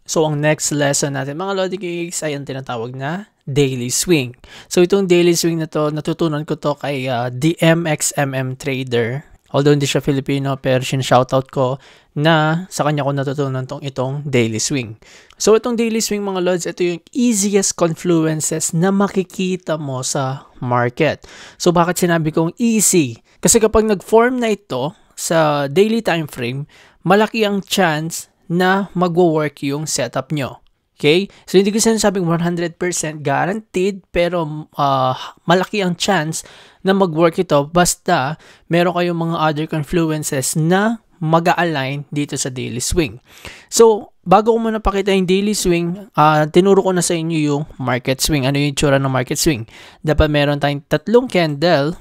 So, ang next lesson natin, mga Lodi Kicks, ay ang tinatawag na daily swing. So, itong daily swing na to, natutunan ko to kay DMXMM Trader. Although hindi siya Filipino, pero shoutout ko na sa kanya ko natutunan itong daily swing. So, itong daily swing, mga Lods, ito yung easiest confluences na makikita mo sa market. So, bakit sinabi kong easy? Kasi kapag nag-form na ito sa daily time frame, malaki ang chance na magwo-work yung setup nyo. Okay? So, hindi ko sinasabing 100% guaranteed, pero malaki ang chance na mag-work ito basta meron kayong mga other confluences na mag-a-align dito sa daily swing. So, bago ko muna pakita yung daily swing, tinuro ko na sa inyo yung market swing. Ano yung itsura ng market swing? Dapat meron tayong 3 candle,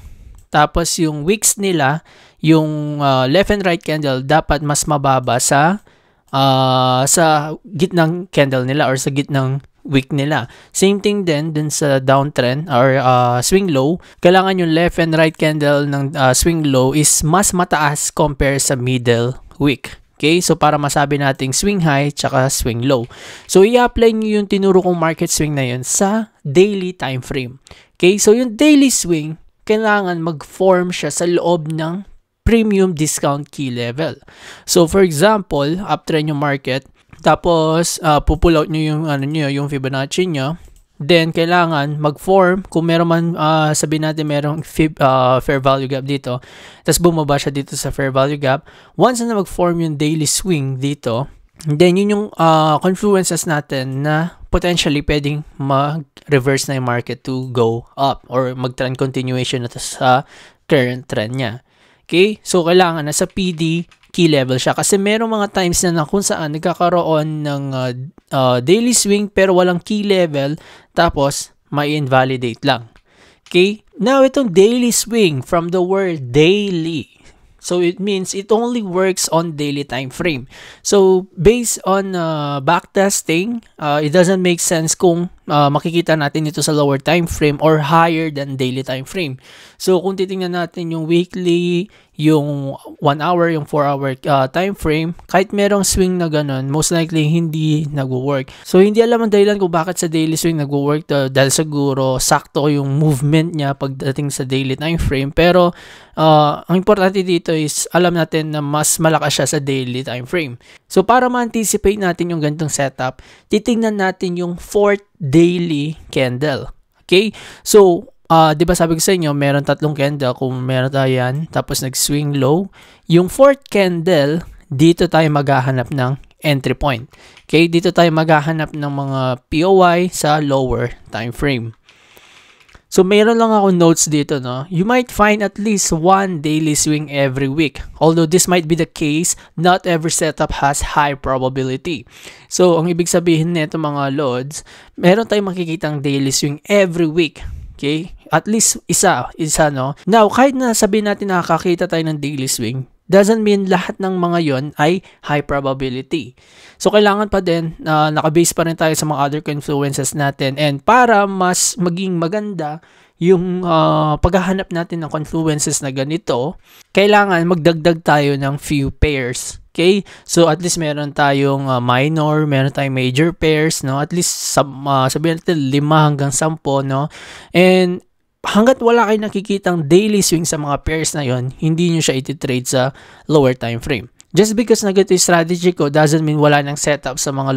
tapos yung wicks nila, yung left and right candle, dapat mas mababa sa gitnang candle nila or sa gitnang wick nila. Same thing din dun sa downtrend or swing low. Kailangan yung left and right candle ng swing low is mas mataas compare sa middle wick. Okay? So, para masabi nating swing high tsaka swing low. So, i-apply nyo yung tinuro kong market swing na yun sa daily time frame. Okay? So, yung daily swing, kailangan mag-form siya sa loob ng premium discount key level. So, for example, uptrend yung market, tapos pull out nyo yung Fibonacci nyo, then kailangan mag-form, kung meron man, sabihin natin merong fair value gap dito, tapos bumaba siya dito sa fair value gap. Once na mag-form yung daily swing dito, then yun yung confluences natin na potentially pwedeng mag-reverse na yung market to go up or mag-trend continuation na sa current trend niya. Okay? So, kailangan nasa PD key level siya. Kasi merong mga times na kung saan nagkakaroon ng daily swing pero walang key level, tapos may invalidate lang. Okay? Now, itong daily swing from the word daily. So, it means it only works on daily time frame. So, based on backtesting, it doesn't make sense kung makikita natin ito sa lower time frame or higher than daily time frame. So, kung titingnan natin yung weekly, yung 1 hour, yung 4 hour time frame, kahit merong swing na ganun, most likely hindi nagwo-work. So, hindi alam ang dahilan kung bakit sa daily swing nagwo-work dahil siguro sakto yung movement niya pagdating sa daily time frame. Pero, ang importante dito is alam natin na mas malakas siya sa daily time frame. So, para ma-anticipate natin yung ganitong setup, titingnan natin yung 4th daily candle. Okay? So, di ba sabi ko sa inyo, meron 3 candle kung meron tayo yan, tapos nag-swing low. Yung 4th candle, dito tayo maghahanap ng entry point. Okay? Dito tayo maghahanap ng mga POI sa lower time frame. So, mayroon lang ako notes dito, no? You might find at least 1 daily swing every week. Although this might be the case, not every setup has high probability. So, ang ibig sabihin nito mga Lods, meron tayong makikitang daily swing every week. Okay? At least isa, no? Now, kahit na sabihin natin nakakita tayo ng daily swing, doesn't mean lahat ng mga yon ay high probability. So, kailangan pa din, nakabase pa rin tayo sa mga other confluences natin. And para mas maging maganda yung paghahanap natin ng confluences na ganito, kailangan magdagdag tayo ng few pairs. Okay? So, at least meron tayong minor, meron tayong major pairs, no? At least, sabihin natin 5 hanggang 10, no? And hanggat wala kayo nakikitang daily swing sa mga pairs na yon, hindi nyo siya iti-trade sa lower time frame. Just because nag-ito yung strategy ko doesn't mean wala nang setup sa mga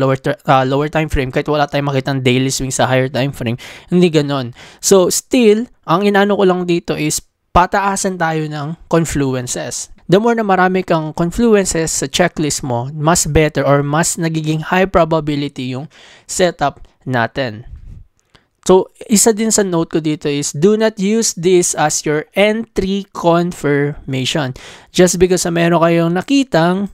lower time frame kahit wala tayong makitang daily swing sa higher time frame. Hindi ganon. So, still, ang inano ko lang dito is pataasan tayo ng confluences. The more na marami kang confluences sa checklist mo, mas better or mas nagiging high probability yung setup natin. So, isa din sa note ko dito is, do not use this as your entry confirmation. Just because meron kayong nakitang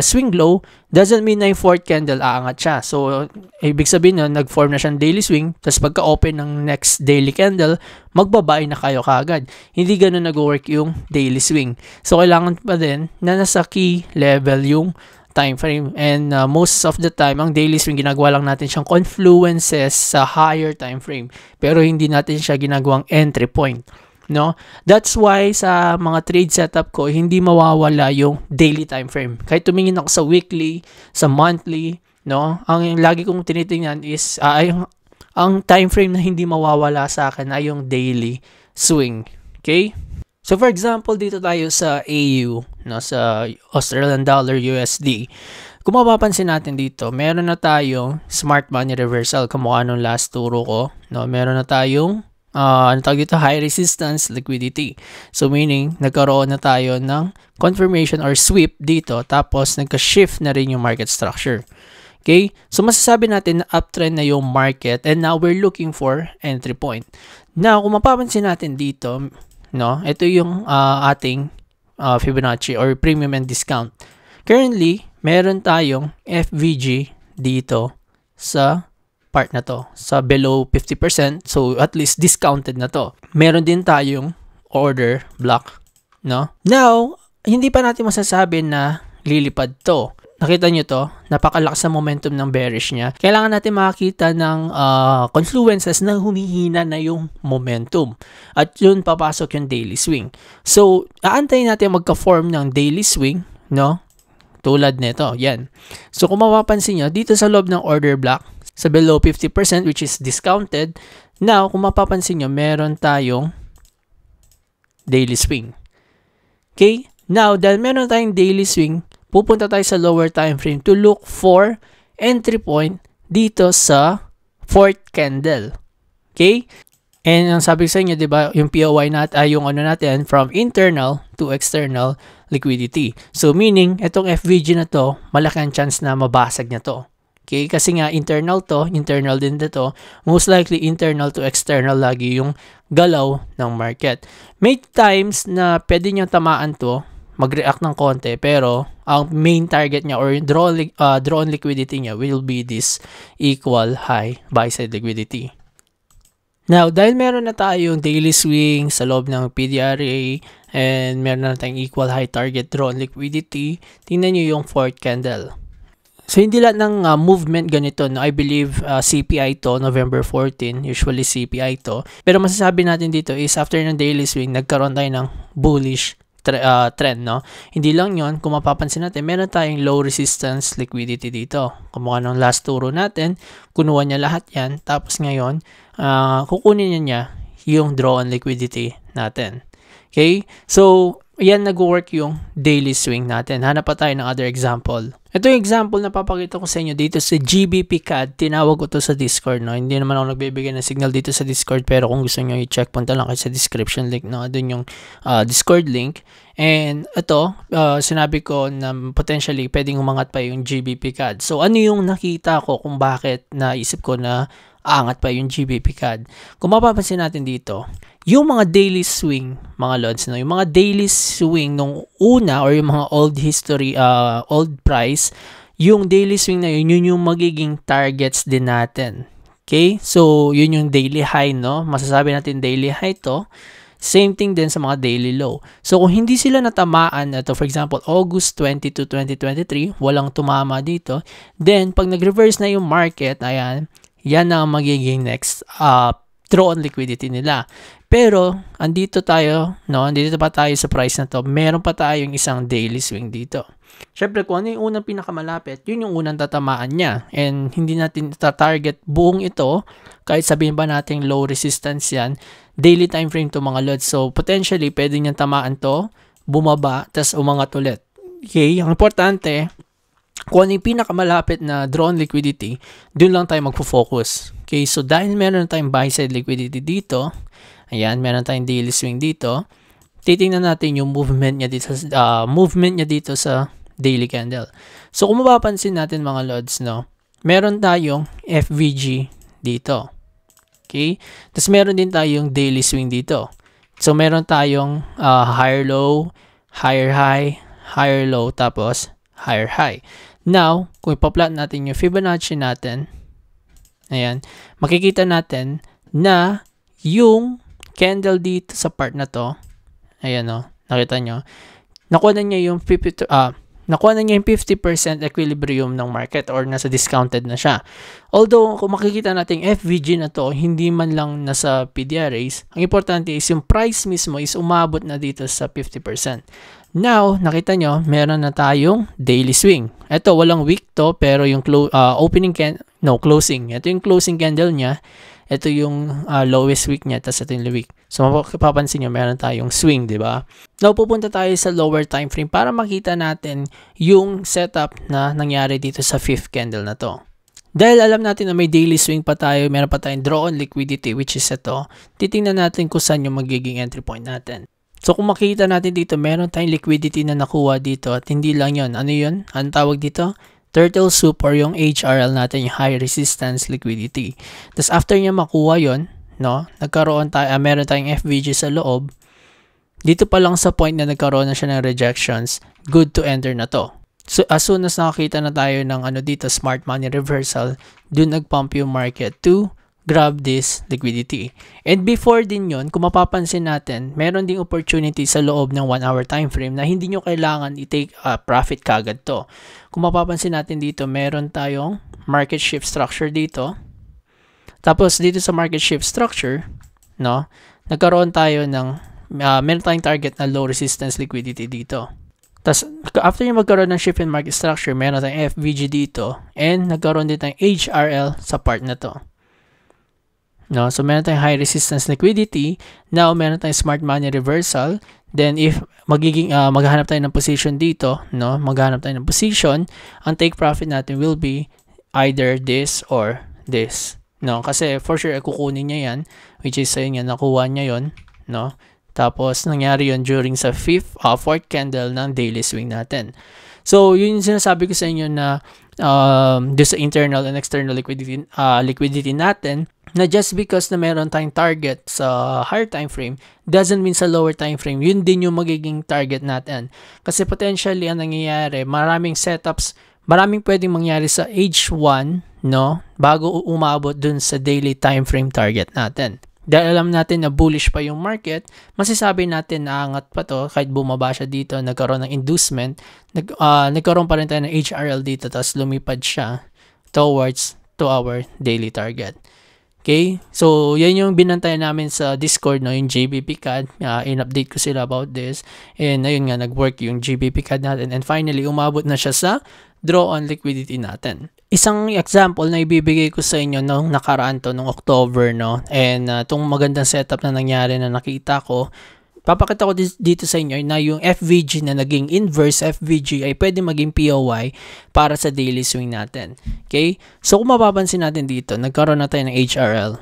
swing low, doesn't mean na yung 4th candle aangat siya. So, ibig sabihin nun, nag-form na siyang daily swing, tapos pagka-open ng next daily candle, magbabay na kayo kaagad. Hindi ganun nag-work yung daily swing. So, kailangan pa din na nasa key level yung time frame, and most of the time ang daily swing ginagawa lang natin siyang confluences sa higher time frame, pero hindi natin siya ginagawang entry point, no? That's why sa mga trade setup ko hindi mawawala yung daily time frame. Kahit tumingin ako sa weekly, sa monthly, no? Ang lagi kong tinitingnan is ang time frame na hindi mawawala sa akin ay yung daily swing. Okay? So for example, dito tayo sa AU, no, sa Australian dollar USD. Kung mapapansin natin dito, meron na tayong smart money reversal kamukha nung last turo ko, no? Meron na tayong high resistance liquidity. So meaning, nagkaroon na tayo ng confirmation or sweep dito, tapos nagka-shift na rin yung market structure. Okay? So masasabi natin na uptrend na yung market and now we're looking for entry point. Now, kung mapapansin natin dito, no, ito yung ating Fibonacci or premium and discount. Currently, meron tayong FVG dito sa part na to, sa below 50%, so at least discounted na to. Meron din tayong order block, no? Now, hindi pa natin masasabi na lilipad to. Nakita nyo to, napakalakas na momentum ng bearish niya. Kailangan natin makakita ng confluences na humihina na yung momentum. At yun, papasok yung daily swing. So, aantayin natin magka-form ng daily swing, no? Tulad nito, yan. So, kung mapapansin nyo, dito sa loob ng order block, sa below 50%, which is discounted, now, kung mapapansin nyo, meron tayong daily swing. Okay? Now, dahil meron tayong daily swing, pupunta tayo sa lower time frame to look for entry point dito sa fourth candle. Okay? And ang sabi sa inyo, 'di ba, yung POY yung ano natin from internal to external liquidity. So meaning, itong FVG na to, malaki ang chance na mabasag na to. Okay? Kasi nga internal din dito, most likely internal to external lagi yung galaw ng market. May times na pwede niyang tamaan to, mag-react ng konti, pero ang main target niya or draw on liquidity niya will be this equal high buy side liquidity. Now, dahil meron na tayong daily swing sa loob ng PDRA and meron na tayong equal high target draw on liquidity, tingnan nyo yung fourth candle. So, hindi lahat ng movement ganito. No? I believe CPI to, November 14. Usually CPI to. Pero masasabi natin dito is after ng daily swing, nagkaroon tayo ng bullish trend, no? Hindi lang yon, kung mapapansin natin, meron tayong low resistance liquidity dito. Kumukha ng last turo natin, kunuha niya lahat yan. Tapos ngayon, kukunin niya yung draw on liquidity natin. Okay? So, yan nag-work yung daily swing natin. Hanap pa tayo ng other example. Ito yung example na papakita ko sa inyo dito sa GBP CAD. Tinawag ko to sa Discord, no? Hindi naman ako nagbibigay ng signal dito sa Discord, pero kung gusto nyo i-check, punta lang kayo sa description link, no? Doon yung Discord link. And ito, sinabi ko na potentially pwedeng umangat pa yung GBP CAD. So, ano yung nakita ko kung bakit naisip ko na aangat pa yung GBP CAD? Kung mapapansin natin dito, yung mga daily swing, mga lods, no? Yung mga daily swing nung una or yung mga old history, old price, yung daily swing na yun yung magiging targets din natin. Okay? So, yun yung daily high, no? Masasabi natin daily high to. Same thing din sa mga daily low. So, kung hindi sila natamaan, ito for example, August 22, 2023, walang tumama dito, then pag nag-reverse na yung market, ayan, yan na ang magiging next draw on liquidity nila. Pero, andito tayo, no? Andito pa tayo sa price na to. Meron pa tayong isang daily swing dito. Syempre, kung ano yung unang pinakamalapit, yun yung unang tatamaan niya. And hindi natin target buong ito, kahit sabihin ba natin low resistance yan, daily time frame to mga lods. So, potentially, pwede niyang tamaan to, bumaba, tas umangat ulit. Okay? Ang importante, kung ano yung pinakamalapit na draw on liquidity, dun lang tayo magpo-focus. Okay? So, dahil meron tayong buy side liquidity dito, ayan, meron tayong daily swing dito, titingnan natin yung movement niya dito sa daily candle. So, kung mapapansin natin mga lods, no, meron tayong FVG dito. Okay? Tapos, meron din tayong daily swing dito. So, meron tayong higher low, higher high, higher low, tapos higher high. Now, kung ipa-plot natin yung Fibonacci natin, ayan, makikita natin na yung candle dito sa part na to, ayan o, nakita nyo, nakuha na niya yung nakuha na niya yung 50% equilibrium ng market or nasa discounted na siya. Although, kung makikita natin FVG na to, hindi man lang nasa PDRAs, ang importante is yung price mismo is umabot na dito sa 50%. Now, nakita nyo, meron na tayong daily swing. Ito, walang wick to, pero yung closing. Ito yung closing candle niya. Ito yung lowest wick niya, tapos ito yung wick. So, mapapansin nyo, meron tayong swing, di ba? Now, pupunta tayo sa lower time frame para makita natin yung setup na nangyari dito sa 5th candle na to. Dahil alam natin na may daily swing pa tayo, meron pa tayong draw on liquidity, which is ito, titingnan natin kung saan yung magiging entry point natin. So, kung makikita natin dito, meron tayong liquidity na nakuha dito at hindi lang yon. Ano yun? Anong tawag dito? Turtle soup or yung HRL natin, yung high resistance liquidity. Tapos, after niya makuha yon, no, meron tayong FVG sa loob. Dito pa lang sa point na nagkaroon na siya ng rejections, good to enter na to. So, as soon as nakakita na tayo ng dito, smart money reversal, dun nagpump yung market to grab this liquidity. And before din yun, kung mapapansin natin, meron ding opportunity sa loob ng 1 hour time frame na hindi nyo kailangan i-take profit kagad to. Kung mapapansin natin dito, meron tayong market shift structure dito. Tapos dito sa market shift structure, no, nagkaroon tayo ng meron tayong target na low resistance liquidity dito. Tapos after yung magkaroon ng shift in market structure, meron tayong FVG dito and nagkaroon din tayong HRL sa part na to. No, so meron tayong high resistance liquidity. Now meron tayong smart money reversal. Then if maghahanap tayo ng position dito, no, maghahanap tayo ng position, ang take profit natin will be either this or this. No, kasi for sure kukunin niya yan, which is saying yan, nakuha niya yon, no. Tapos nangyari yon during sa 4th candle ng daily swing natin. So yun yung sinasabi ko sa inyo na doon sa internal and external liquidity natin, na just because na meron tayong target sa higher time frame doesn't mean sa lower time frame yun din yung magiging target natin. Kasi potentially ang nangyayari, maraming pwedeng mangyari sa H1, no, bago umabot dun sa daily time frame target natin. Dahil alam natin na bullish pa yung market, masasabi natin na angat pa to kahit bumaba siya dito, nagkaroon ng inducement, nagkaroon pa rin tayo ng HRL dito, tapos lumipad siya towards to our daily target. Okay? So, yan yung binantayan namin sa Discord, no, yung JBP CAD. In-update ko sila about this. And ayun nga, nag-work yung JBP CAD natin. And finally, umabot na siya sa draw on liquidity natin. Isang example na ibibigay ko sa inyo nung nakaraan to, nung October, no? And itong magandang setup na nangyari na nakita ko, papakita ko dito sa inyo na yung FVG na naging inverse FVG ay pwede maging POY para sa daily swing natin. Okay? So, kung mapapansin natin dito, nagkaroon na tayo ng HRL.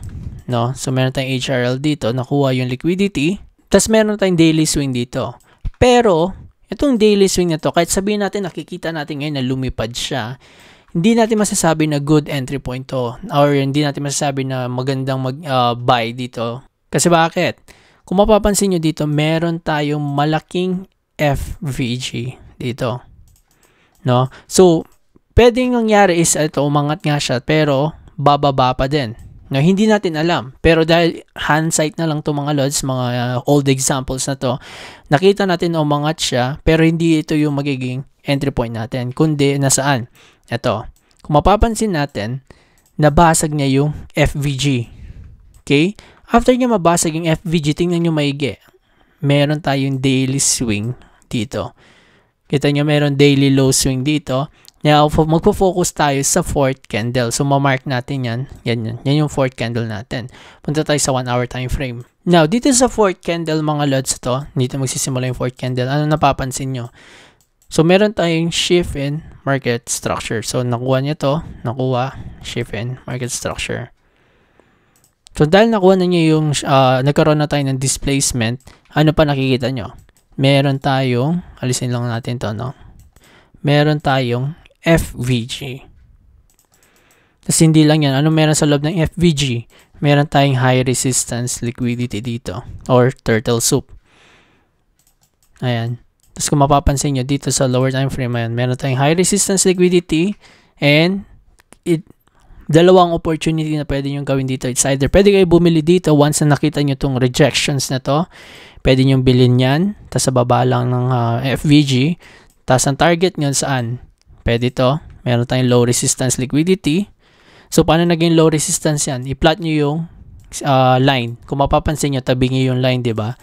No? So, meron tayong HRL dito, nakuha yung liquidity. Tapos, meron tayong daily swing dito. Pero, itong daily swing na to, kahit sabihin natin, nakikita natin ngayon na lumipad siya, hindi natin masasabi na good entry point to. Or hindi natin masasabi na magandang buy dito. Kasi bakit? Kung mapapansin nyo dito, meron tayong malaking FVG dito. No? So, pwedeng nangyari is ito, umangat nga siya, pero bababa pa din. No, hindi natin alam. Pero dahil hindsight na lang to mga lods, mga old examples na to, nakita natin na umangat siya, pero hindi ito yung magiging entry point natin. Kundi, nasaan? Ito. Kung mapapansin natin, nabasag niya yung FVG. Okay? After niya mabasag yung FVG, tingnan nyo maigi. Meron tayong daily swing dito. Kita nyo, meron daily low swing dito. Now, magpo-focus tayo sa 4th candle. So, ma-mark natin yan. Yan yung 4th candle natin. Punta tayo sa 1 hour time frame. Now, dito sa 4th candle, mga lods to, dito magsisimula yung 4th candle. Ano napapansin nyo? So, meron tayong shift in market structure. So, nakuha niya to. Nakuha, shift in market structure. So, dahil nakuha na niya yung, nagkaroon na tayo ng displacement, ano pa nakikita nyo? Meron tayong, alisin lang natin to, no? Meron tayong FVG. Tapos hindi lang yan. Ano meron sa loob ng FVG? Meron tayong high resistance liquidity dito. Or turtle soup. Ayan. Tapos kung mapapansin nyo, dito sa lower time frame, ayan, meron tayong high resistance liquidity and dalawang opportunity na pwede nyo gawin dito. It's either pwede kayo bumili dito once na nakita nyo itong rejections na to. Pwede nyo bilhin yan. Tapos sa baba lang ng FVG. Tapos ang target nyo saan? Pwede to. Meron tayong low resistance liquidity. So, paano naging low resistance yan? I-plot nyo yung line. Kung mapapansin nyo, tabi nyo yung line, di ba?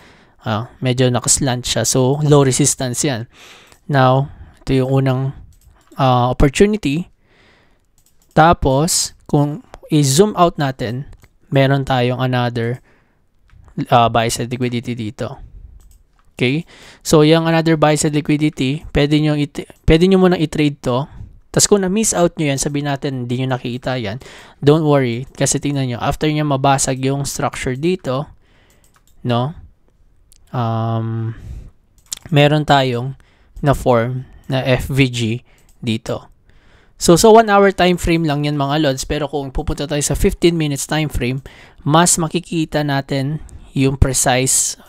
Medyo nakaslant siya. So, low resistance yan. Now, ito yung unang opportunity. Tapos, kung i-zoom out natin, meron tayong another buy-side liquidity dito. Okay? So, yung another buy-side liquidity, pwede nyo munang i-trade to. Tapos kung na-miss out nyo yan, sabihin natin hindi nyo nakikita yan, don't worry. Kasi tingnan nyo, after nyo mabasag yung structure dito, no? Meron tayong na-form na FVG dito. So 1 hour time frame lang yan mga lods. Pero kung pupunta tayo sa 15 minutes time frame, mas makikita natin yung precise,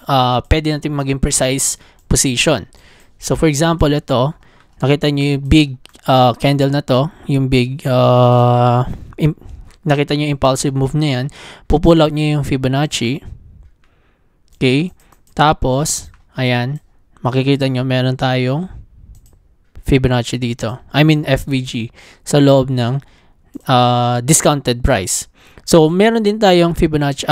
pwede natin maging precise position. So for example, ito, nakita nyo yung big candle na to, yung big, nakita nyo yung impulsive move na yan, pupull out nyo yung Fibonacci. Okay? Tapos, ayan, makikita nyo meron tayong Fibonacci dito. I mean FVG sa loob ng discounted price. So, meron din tayong Fibonacci,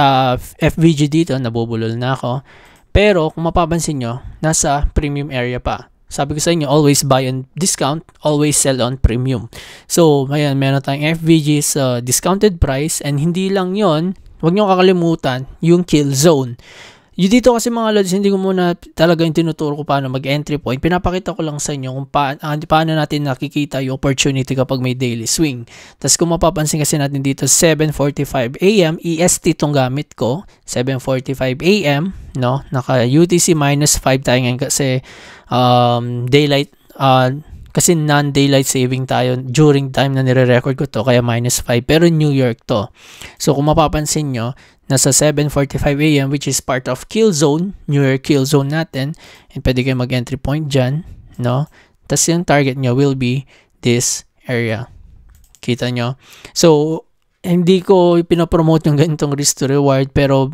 FVG dito, nabubulol na ako. Pero, kung mapapansin nyo, nasa premium area pa. Sabi ko sa inyo, always buy on discount, always sell on premium. So, ayan, meron tayong FVG sa discounted price, and hindi lang yon, huwag nyo kakalimutan yung kill zone. Yung dito kasi mga lods, hindi ko muna talaga yung tinuturo ko paano mag-entry point. Pinapakita ko lang sa inyo kung paano natin nakikita yung opportunity kapag may daily swing. Tapos kung mapapansin kasi natin dito, 7:45 AM, EST itong gamit ko, 7:45 AM, no? Naka UTC -5 tayo ngayon kasi daylight, kasi non-daylight saving tayo during time na nire-record ko to, kaya -5, pero New York to. So kung mapapansin nyo, nasa 7:45 AM, which is part of kill zone, New York kill zone natin, and pwede kayo mag-entry point dyan, no? Tapos yung target nyo will be this area. Kita nyo? So, hindi ko pinopromote yung ganitong risk to reward, pero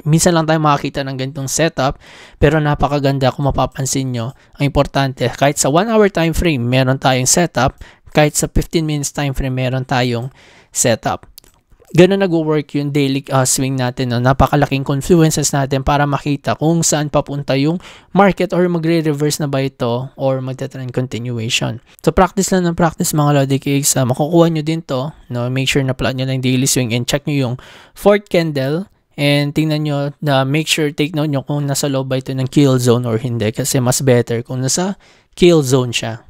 minsan lang tayo makakita ng ganitong setup, pero napakaganda kung mapapansin nyo. Ang importante, kahit sa 1 hour time frame, meron tayong setup, kahit sa 15 minutes time frame, meron tayong setup. Ganun nag-work yung daily swing natin, no? Napakalaking confluences natin para makita kung saan papunta yung market, or magre-reverse na ba ito or magta-trend continuation. So practice lang ng practice mga Lodi Cakes. Makukuha nyo din to, no? Make sure na plot nyo lang daily swing and check nyo yung fourth candle, and tingnan nyo na make sure, take note nyo kung nasa loob ba ito ng kill zone or hindi, kasi mas better kung nasa kill zone siya.